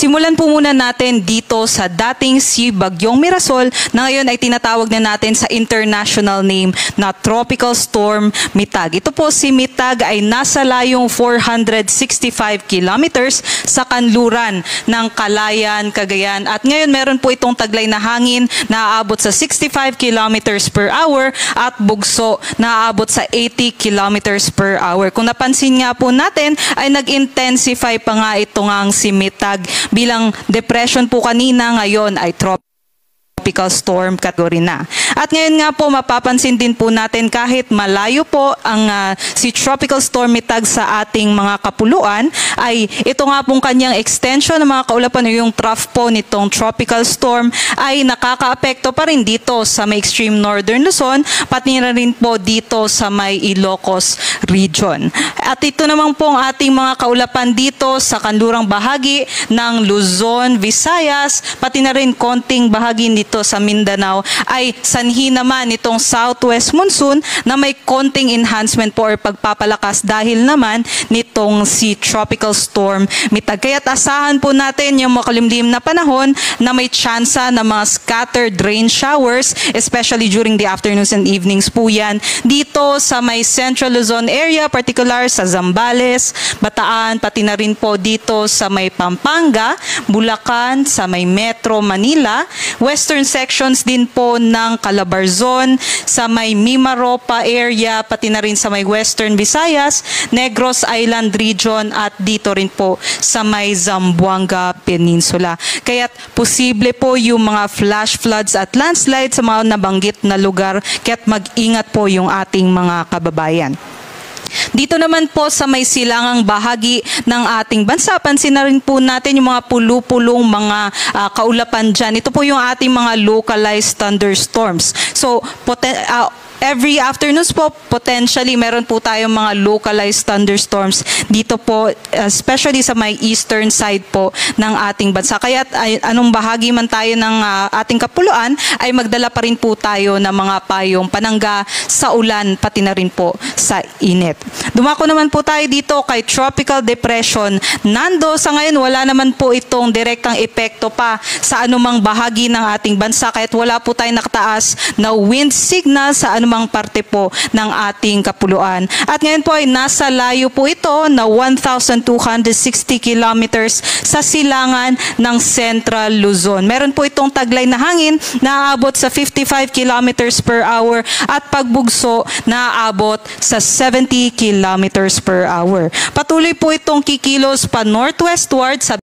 Simulan po muna natin dito sa dating si Bagyong Mirasol na ngayon ay tinatawag na natin sa international name na Tropical Storm Mitag. Ito po si Mitag ay nasa layong 465 kilometers sa kanluran ng Calayan, Cagayan. At ngayon meron po itong taglay na hangin na aabot sa 65 kilometers per hour at bugso na aabot sa 80 kilometers per hour. Kung napansin nga po natin ay nag-intensify pa nga ito ngang si Mitag bilang depression po kanina, ngayon ay tropical storm category na. At ngayon nga po mapapansin din po natin kahit malayo po ang si Tropical Storm Mitag sa ating mga kapuluan, ay ito nga pong kanyang extension ng mga kaulapan o yung trough po nitong tropical storm ay nakakaapekto pa rin dito sa may extreme northern Luzon, pati na rin po dito sa may Ilocos region. At ito naman po ang ating mga kaulapan dito sa kanlurang bahagi ng Luzon, Visayas, pati na rin konting bahagi dito sa Mindanao ay sanhi naman itong southwest monsoon na may konting enhancement po or pagpapalakas dahil naman nitong si Tropical Storm Mitag. Kaya't asahan po natin yung makulimlim na panahon na may tsansa na mga scattered rain showers, especially during the afternoons and evenings po yan dito sa may Central Luzon area, particular sa Zambales, Bataan, pati na rin po dito sa may Pampanga, Bulacan, sa may Metro Manila, western sections din po ng Calabarzon, sa may Mimaropa area, pati na rin sa may Western Visayas, Negros Island region at dito rin po sa may Zamboanga Peninsula. Kaya't posible po yung mga flash floods at landslides sa mga nabanggit na lugar, kaya't mag-ingat po yung ating mga kababayan. Dito naman po sa may silangang bahagi ng ating bansa, pansin na rin po natin yung mga pulu-pulong mga kaulapan dyan. Ito po yung ating mga localized thunderstorms. So, every afternoons po, potentially, meron po tayong mga localized thunderstorms dito po, especially sa may eastern side po ng ating bansa. Kaya anong bahagi man tayo ng ating kapuluan, ay magdala pa rin po tayo ng mga payong panangga sa ulan, pati na rin po sa init. Dumako naman po tayo dito kay Tropical Depression Nando. Sa ngayon, wala naman po itong direktang epekto pa sa anumang bahagi ng ating bansa, kahit wala po tayong nakataas na wind signal sa anumang parte po ng ating kapuluan. At ngayon po ay nasa layo po ito na 1,260 kilometers sa silangan ng Central Luzon. Meron po itong taglay na hangin na aabot sa 55 kilometers per hour at pagbugso na aabot sa 70 kilometers per hour. Patuloy po itong kikilos pa northwestward sa